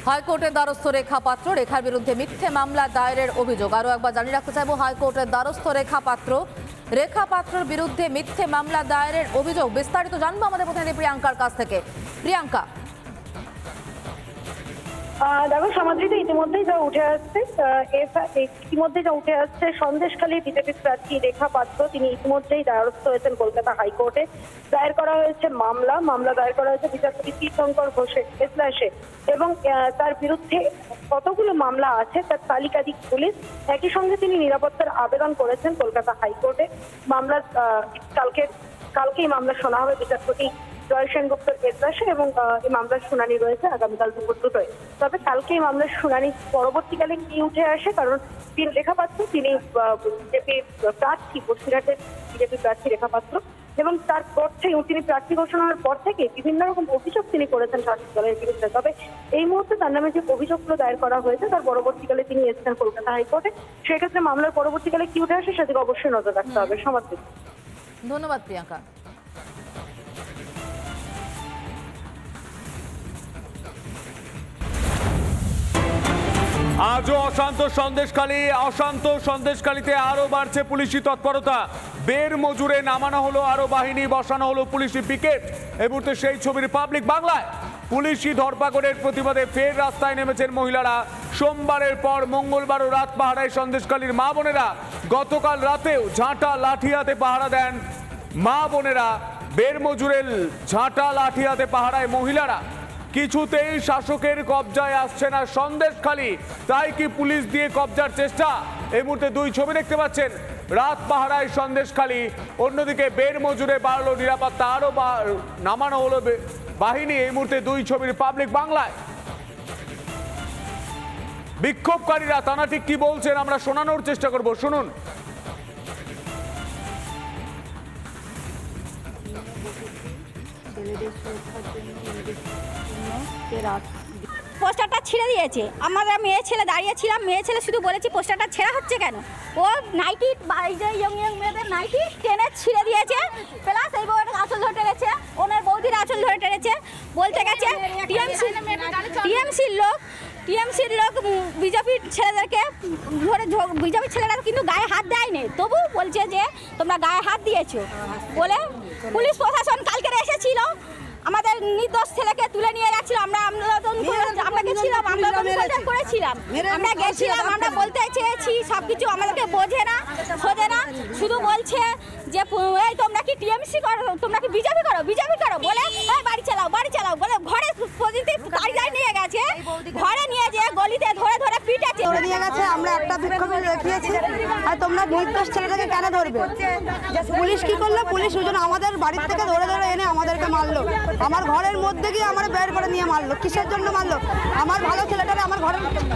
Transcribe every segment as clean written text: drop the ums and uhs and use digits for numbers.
হাইকোর্টের দ্বারস্থ রেখা পাত্র, রেখার বিরুদ্ধে মিথ্যে মামলা দায়েরের অভিযোগ। আরও একবার জানিয়ে রাখতে চাইব, হাইকোর্টের দ্বারস্থ রেখা পাত্রের বিরুদ্ধে মিথ্যে মামলা দায়েরের অভিযোগ। বিস্তারিত জানবো আমাদের প্রতিনিধি প্রিয়াঙ্কার কাছ থেকে। প্রিয়াঙ্কা, দেখো সমাদৃত ইতিমধ্যেই যা উঠে আসছে সন্দেশখালী বিজেপি প্রার্থী রেখা পাত্র তিনি ইতিমধ্যেই দ্বারস্থ হয়েছেন কলকাতা হাইকোর্টে। দায়ের করা হয়েছে মামলা দায়ের করা হয়েছে বিচারপতি তীর্থঙ্কর ঘোষের এজলাসে এবং তার বিরুদ্ধে কতগুলো মামলা আছে তার তালিকা দিক পুলিশ। একই সঙ্গে তিনি নিরাপত্তার আবেদন করেছেন কলকাতা হাইকোর্টে। মামলার কালকেই মামলা শোনা হবে বিচারপতি জয় সেনগুপ্তর এজলাসে এবং এই মামলার শুনানি রয়েছে আগামীকাল দুপুর 2টায়। তবে কালকে এই মামলার শুনানি পরবর্তীকালে কি উঠে আসে, কারণ রেখা পাত্র তিনি বিজেপি প্রার্থী, বসিরহাটের বিজেপি প্রার্থী রেখা পাত্র এবং তারপর থেকে তিনি প্রার্থী ঘোষণার পর থেকে বিভিন্ন রকম অভিযোগ তিনি করেছেন শাসক দলের বিরুদ্ধে। তবে এই মুহূর্তে তার নামে যে অভিযোগগুলো দায়ের করা হয়েছে তার পরবর্তীকালে তিনি এসেছেন কলকাতা হাইকোর্টে। সেক্ষেত্রে মামলার পরবর্তীকালে কি উঠে আসে সেদিকে অবশ্যই নজর রাখতে হবে। সমাদৃত। ধন্যবাদ প্রিয়াঙ্কা। আজও অশান্ত সন্দেশখালীতে আরো বাড়ছে পুলিশি তৎপরতা। বের মজুরে নামানো হলো আরো বাহিনী, বসানো হলো পুলিশি পিকেট। এই মুহূর্তে সেই ছবি রিপাবলিক বাংলায়। পুলিশি ধরপাকড়ের প্রতিবাদে ফের রাস্তায় নেমেছেন মহিলারা। সোমবারের পর মঙ্গলবারও রাত পাহারায় সন্দেশখালীর মা বোনেরা। গতকাল রাতেও ঝাঁটা লাঠি হাতে পাহারা দেন মা বোনেরা। বের মজুরের ঝাঁটা লাঠি হাতে পাহারায় মহিলারা। কিছুতেই শাসকের কবজায় আসছে না সন্দেশখালী, তাই কি পুলিশ দিয়ে কবজার চেষ্টা? এই মুহূর্তে দুই ছবি দেখতে পাচ্ছেন, রাত পাহারায় সন্দেশখালী, অন্যদিকে বের মজুরে বাড়লো নিরাপত্তা, আরো নামানো হলো বাহিনী। এই মুহূর্তে দুই ছবি রিপাবলিক বাংলায়। বিক্ষোভকারীরা তারা ঠিক কি বলছেন আমরা শোনানোর চেষ্টা করব, শুনুন। পোস্টারটা ছিঁড়ে দিয়েছে। আমরা মেয়ে ছেলে দাঁড়িয়েছিলাম, মেয়ে ছেলে শুধু বলেছি পোস্টারটা ছেঁড়া হচ্ছে কেন। ও নাইটি, ইয়ং মেয়েদের নাইটি টেনে ছিঁড়ে দিয়েছে, প্লাস এই বউয়ের আঁচল ধরে টেনেছে, ওনার বৌদির আঁচল ধরে টেনেছে। বলতে গেছে টিএমসির লোক বিজেপির ছেলেদেরকে ধরে, বিজেপির ছেলেরা কিন্তু গায়ে হাত দেয়নি, তবু বলছে যে তোমরা গায়ে হাত দিয়েছো বলে। পুলিশ প্রশাসন কালকে এসেছিল, আমাদের নির্দোষ ছেলেকে তুলে নিয়ে যাচ্ছিল। আমরা গেছিলাম, আমরা গেছিলাম, আমরা বলতে চেয়েছি সবকিছু, আমাদেরকে বোঝে না শোধে না, শুধু বলছে যে এই তোমরা কি টিএমসি করো, তোমরা কি বিজেপি করো বলে বাড়ি চালাও বলে ঘরে গাড়ি নিয়ে গেছে, ঘরে নিয়ে যেয়ে গলিতে ধরে পিটেছে, নিয়ে গেছে। আমরা একটা বিক্ষোভ দেখিয়েছি, আর তোমরা নির্দোষ ছেলেটাকে কেন ধরবে? পুলিশ কি করলো? পুলিশ ওজন আমাদের বাড়ির থেকে ধরে এনে আমাদেরকে মারলো। আমার ঘরের মধ্যে গিয়ে আমার বের করে নিয়ে মারলো। কিসের জন্য মারলো? আমার ভালো ছেলেটারে আমার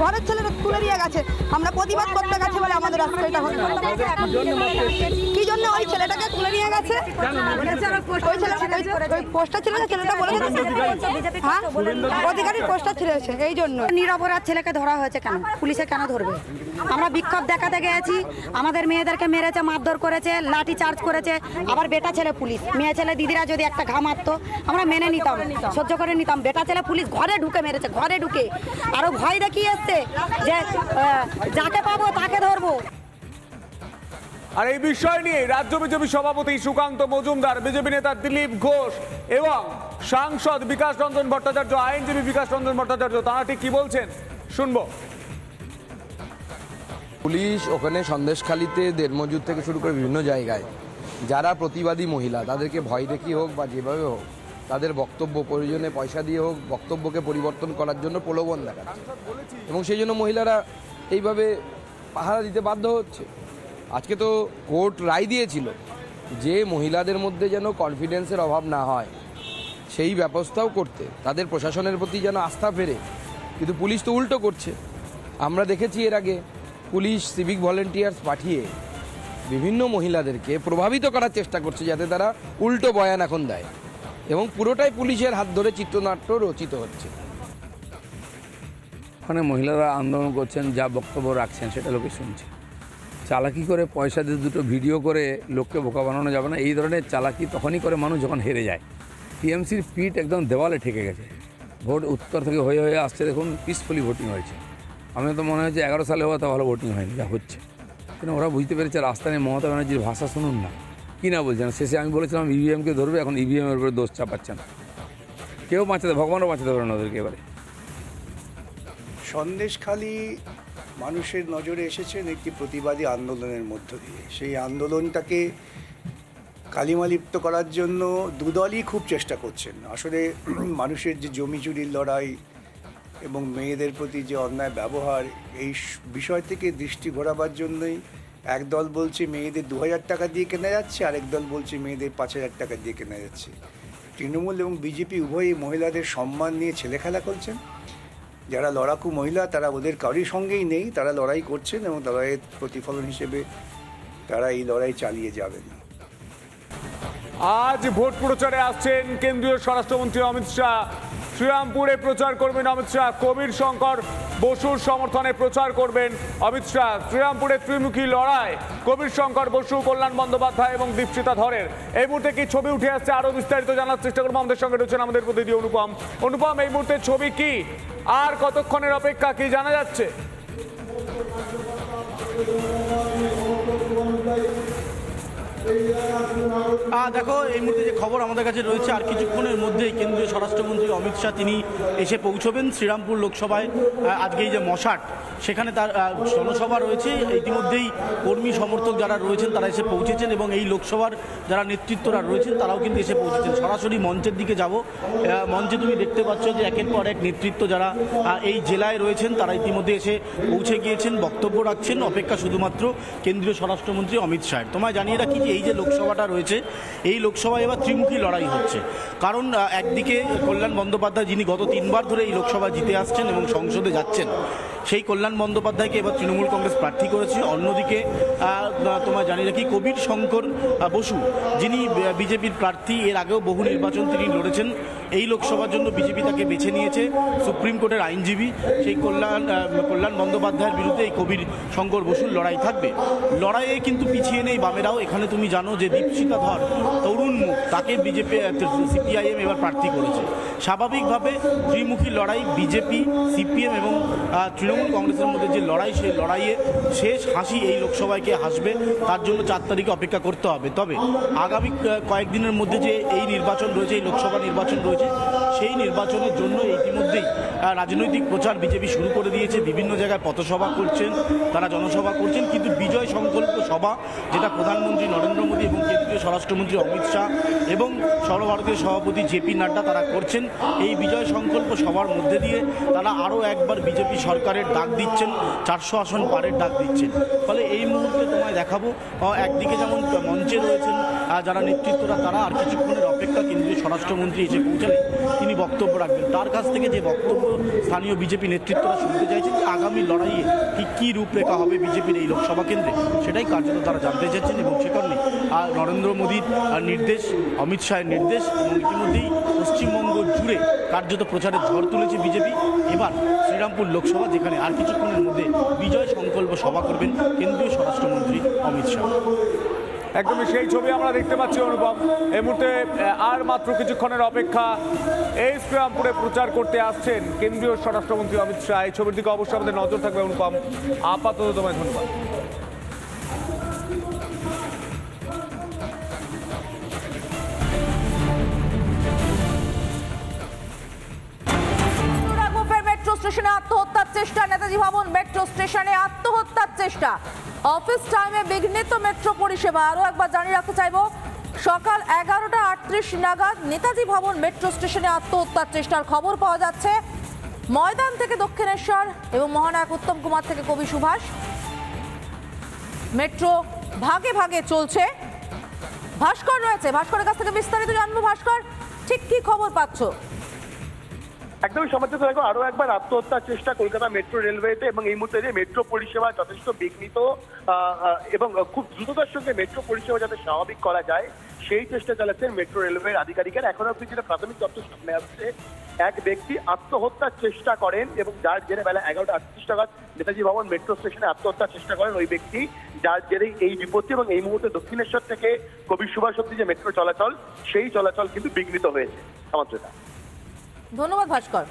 ঘরের ছেলেটা তুলে নিয়ে গেছে। আমরা প্রতিবাদ করতে গেছি বলে আমাদের রাস্তাটা হলো। কি জন্য ওই ছেলেটাকে তুলে নিয়ে গেছে? ওই পোস্টার ছিল না, ছেলেটা বলে হ্যাঁ অধিকারীর পোস্টার ছিঁড়েছে, এই জন্য। নিরপরাধ ছেলেকে ধরা হয়েছে কেন? পুলিশে কেন ধরবে? আমরা বিক্ষোভ দেখাতে গেছি, আমাদের মেয়েদেরকে মেরেছে, মারধর করেছে, লাঠি চার্জ করেছে। আবার বেটা ছেলে পুলিশ, মেয়ে ছেলে দিদিরা যদি একটা ঘা মারতো আমরা মেনে নিতাম, সহ্য করে নিতাম। বেটা ছেলে পুলিশ ঘরে ঢুকে মেরেছে, ঘরে ঢুকে। আরো ভয় দেখিয়ে এসছে যে যাকে পাবো তাকে ধরবো। আর এই বিষয় নিয়ে রাজ্য বিজেপি সভাপতি সুকান্ত মজুমদার, বিজেপি নেতা দিলীপ ঘোষ এবং সাংসদ বিকাশ রঞ্জন ভট্টাচার্য, আইনজীবী বিকাশ রঞ্জন ভট্টাচার্য, তারা ঠিক কি বলছেন শুনবো। পুলিশ ওখানে সন্দেশখালীতে দেড়মজুর থেকে শুরু করে বিভিন্ন জায়গায় যারা প্রতিবাদী মহিলা তাদেরকে ভয় দেখিয়ে হোক বা যেভাবে হোক তাদের বক্তব্য প্রয়োজনে পয়সা দিয়ে হোক বক্তব্যকে পরিবর্তন করার জন্য প্রলোভন দেখাচ্ছে এবং সেই জন্য মহিলারা এইভাবে পাহারা দিতে বাধ্য হচ্ছে। আজকে তো কোর্ট রায় দিয়েছিল যে মহিলাদের মধ্যে যেন কনফিডেন্সের অভাব না হয় সেই ব্যবস্থাও করতে, তাদের প্রশাসনের প্রতি যেন আস্থা ফেরে, কিন্তু পুলিশ তো উল্টো করছে। আমরা দেখেছি এর আগে পুলিশ সিভিক ভলেন্টিয়ার্স পাঠিয়ে বিভিন্ন মহিলাদেরকে প্রভাবিত করার চেষ্টা করছে যাতে তারা উল্টো বয়ান এখন দেয় এবং পুরোটাই পুলিশের হাত ধরে চিত্রনাট্য রচিত হচ্ছে। ওখানে মহিলারা আন্দোলন করছেন, যা বক্তব্য রাখছেন সেটা লোকে শুনছে। চালাকি করে পয়সা দিয়ে দুটো ভিডিও করে লোককে বোকা বানানো যাবে না। এই ধরনের চালাকি তখনই করে মানুষ যখন হেরে যায়। টিএমসির পিঠ একদম দেওয়ালে ঠেকে গেছে। ভোট উত্তর থেকে হয়ে হয়ে আসছে, দেখুন পিসফুলি ভোটিং হয়েছে। আমি তো মনে হচ্ছে 11 সালে হওয়া তো ভালো ভোটিং হয়নি যা হচ্ছে। কিন্তু ওরা বুঝতে পেরেছে রাস্তা নিয়ে মমতা ব্যানার্জির ভাষা শুনুন না, কী না বলছেন। শেষে আমি বলেছিলাম ইভিএমকে ধরবে, এখন ইভিএমের উপরে দোষ চাপাচ্ছেন। কেউ বাঁচাতে, ভগবানও বাঁচাতে পারে না ওদেরকে এবারে। সন্দেশখালী মানুষের নজরে এসেছেন একটি প্রতিবাদী আন্দোলনের মধ্য দিয়ে। সেই আন্দোলনটাকে কালিমালিপ্ত করার জন্য দুদলই খুব চেষ্টা করছেন। আসলে মানুষের যে জমি চুরির লড়াই এবং মেয়েদের প্রতি যে অন্যায় ব্যবহার, এই বিষয় থেকে দৃষ্টি ঘোরাবার জন্যই এক দল বলছে মেয়েদের 2000 টাকা দিয়ে কেনা যাচ্ছে, আরেক দল বলছে মেয়েদের 5000 টাকা দিয়ে কেনা যাচ্ছে। তৃণমূল এবং বিজেপি উভয়ই মহিলাদের সম্মান নিয়ে ছেলেখেলা করছেন। যারা লড়াকু মহিলা তারা ওদের কারোর সঙ্গেই নেই, তারা লড়াই করছেন এবং লড়াইয়ের প্রতিফলন হিসেবে তারা এই লড়াই চালিয়ে যাবেন। আজ ভোট প্রচারে আসছেন কেন্দ্রীয় স্বরাষ্ট্রমন্ত্রী অমিত শাহ। শ্রীরামপুরে প্রচার করবেন অমিত শাহ। কবির শঙ্কর বসুর সমর্থনে প্রচার করবেন অমিত শাহ। শ্রীরামপুরে ত্রিমুখী লড়াই, কবির শঙ্কর বসু, কল্যাণ বন্দ্যোপাধ্যায় এবং দীপশিতা ধরের। এই মুহূর্তে কি ছবি উঠে আসছে আরো বিস্তারিত জানার চেষ্টা করবো। আমাদের সঙ্গে রয়েছেন আমাদের প্রতিনিধি অনুপম। অনুপম, এই মুহূর্তে ছবি কি, আর কতক্ষণের অপেক্ষা, কি জানা যাচ্ছে? দেখো, এই মুহূর্তে যে খবর আমাদের কাছে রয়েছে, আর কিছুক্ষণের মধ্যেই কেন্দ্রীয় স্বরাষ্ট্রমন্ত্রী অমিত শাহ তিনি এসে পৌঁছবেন শ্রীরামপুর লোকসভায়। আজকে এই যে মশাট, সেখানে তার জনসভা রয়েছে। ইতিমধ্যেই কর্মী সমর্থক যারা রয়েছেন তারা এসে পৌঁছেছেন এবং এই লোকসভার যারা নেতৃত্বরা রয়েছেন তারাও কিন্তু এসে পৌঁছেছেন। সরাসরি মঞ্চের দিকে যাব। মঞ্চে তুমি দেখতে পাচ্ছ যে একের পর এক নেতৃত্ব যারা এই জেলায় রয়েছেন তারা ইতিমধ্যে এসে পৌঁছে গিয়েছেন, বক্তব্য রাখছেন। অপেক্ষা শুধুমাত্র কেন্দ্রীয় স্বরাষ্ট্রমন্ত্রী অমিত শাহের। তোমায় জানিয়ে রাখি যে এই যে লোকসভাটা রয়েছে, এই লোকসভায় এবার ত্রিমুখী লড়াই হচ্ছে। কারণ একদিকে কল্যাণ বন্দ্যোপাধ্যায়, যিনি গত 3 বার ধরে এই লোকসভা জিতে আসছেন এবং সংসদে যাচ্ছেন, সেই কল্যাণ বন্দ্যোপাধ্যায়কে এবার তৃণমূল কংগ্রেস প্রার্থী করেছে। অন্যদিকে তোমায় জানিয়ে রাখি কবির শঙ্কর বসু, যিনি বিজেপির প্রার্থী, এর আগেও বহু নির্বাচন তিনি লড়েছেন। এই লোকসভার জন্য বিজেপি তাকে বেছে নিয়েছে। সুপ্রিম কোর্টের আইনজীবী সেই কল্যাণ বন্দ্যোপাধ্যায়ের বিরুদ্ধে এই কবির শঙ্কর বসুর লড়াই থাকবে। লড়াইয়ে কিন্তু পিছিয়ে নেই বামেরাও। এখানে তুমি জানো যে দীপশিতা ধর, তরুণ মুখ, তাকে বিজেপি সিপিআইএম এবার প্রার্থী করেছে। স্বাভাবিকভাবে ত্রিমুখী লড়াই, বিজেপি, সিপিএম এবং তৃণমূল কংগ্রেসের মধ্যে যে লড়াই, সেই লড়াইয়ে শেষ হাসি এই লোকসভাকে হাসবে, তার জন্য 4 তারিখে অপেক্ষা করতে হবে। তবে আগামী কয়েকদিনের মধ্যে যে এই নির্বাচন রয়েছে, এই লোকসভা নির্বাচন রয়েছে, সেই নির্বাচনের জন্য ইতিমধ্যেই রাজনৈতিক প্রচার বিজেপি শুরু করে দিয়েছে। বিভিন্ন জায়গায় পথসভা করছেন, তারা জনসভা করছেন। কিন্তু বিজয় সংকল্প সভা, যেটা প্রধানমন্ত্রী নরেন্দ্র মোদী এবং কেন্দ্রীয় স্বরাষ্ট্রমন্ত্রী অমিত শাহ এবং সর্বভারতীয় সভাপতি জেপি নাড্ডা তারা করছেন। এই বিজয় সংকল্প সভার মধ্যে দিয়ে তারা আরও একবার বিজেপি সরকারের ডাক দিচ্ছেন, 400 আসন পারের ডাক দিচ্ছেন। ফলে এই মুহূর্তে তোমায় দেখাবো, একদিকে যেমন মঞ্চে রয়েছেন যারা নেতৃত্বরা, তারা আর কিছুক্ষণের অপেক্ষা। কেন্দ্রীয় স্বরাষ্ট্রমন্ত্রী এসে পৌঁছালে তিনি বক্তব্য রাখবেন। তার কাছ থেকে যে বক্তব্য স্থানীয় বিজেপি নেতৃত্বরা শুনতে চাইছেন, যে আগামী লড়াইয়ে ঠিক কী রূপরেখা হবে বিজেপির এই লোকসভা কেন্দ্রে, সেটাই কার্যত তারা জানতে চাচ্ছেন। এবং সে কারণে নরেন্দ্র মোদীর নির্দেশ, অমিত শাহের নির্দেশ, এবং ইতিমধ্যেই পশ্চিমবঙ্গ জুড়ে কার্যত প্রচারের ঝড় তুলেছে বিজেপি। এবার শ্রীরামপুর লোকসভা, যেখানে আর কিছুক্ষণের মধ্যে বিজয় সংকল্প সভা করবেন কেন্দ্রীয় স্বরাষ্ট্রমন্ত্রী অমিত শাহ। একদমই সেই ছবি আমরা দেখতে পাচ্ছি অনুপম। এই মুহূর্তে আর মাত্র কিছুক্ষণের অপেক্ষা। এই শ্রীরামপুরে প্রচার করতে আসছেন কেন্দ্রীয় স্বরাষ্ট্রমন্ত্রী অমিত শাহ। এই ছবির দিকে অবশ্যই আমাদের নজর থাকবে অনুপম। আপাতত তোমায় ধন্যবাদ। মেট্রো স্টেশনে আত্মহত্যার চেষ্টা, নেতাজি ভবন মেট্রো স্টেশনে আত্মহত্যার চেষ্টা। অফিস টাইমে বিঘ্নিত মেট্রো পরিষেবা। আরও একবার জানিয়ে রাখতে চাইব, সকাল 11:38 নাগাদ নেতাজি ভবন মেট্রো স্টেশনে আত্মহত্যার চেষ্টার খবর পাওয়া যাচ্ছে। ময়দান থেকে দক্ষিণেশ্বর এবং মহানায়ক উত্তম কুমার থেকে কবি সুভাষ। মেট্রো ভাগে ভাগে চলছে। ভাস্কর রয়েছে, ভাস্করের কাছ থেকে বিস্তারিত জানবো। ভাস্কর, ঠিক কি খবর পাচ্ছ? একদমই সমাজে দেখো, আরো একবার আত্মহত্যার চেষ্টা কলকাতা মেট্রো রেলওয়েতে। এবং এই মুহূর্তে যে মেট্রো পরিষেবা যথেষ্ট বিঘ্নিত এবং খুব দ্রুততার সঙ্গে মেট্রো পরিষেবা যাতে স্বাভাবিক করা যায়, সেই চেষ্টা চালাচ্ছেন মেট্রো রেলওয়ের আধিকারিকেরা। এখন অব্দি যেটা প্রাথমিক তথ্য সামনে আসছে, এক ব্যক্তি আত্মহত্যার চেষ্টা করেন এবং যার জেরে বেলা 11:38 নাগাদ নেতাজি ভবন মেট্রো স্টেশনে আত্মহত্যার চেষ্টা করেন ওই ব্যক্তি, যার জেরেই এই বিপত্তি। এবং এই মুহূর্তে দক্ষিণেশ্বর থেকে কবি সুভাষ অব্দি যে মেট্রো চলাচল, সেই চলাচল কিন্তু বিঘ্নিত হয়েছে। সমাজটা ধন্যবাদ ভাস্কর।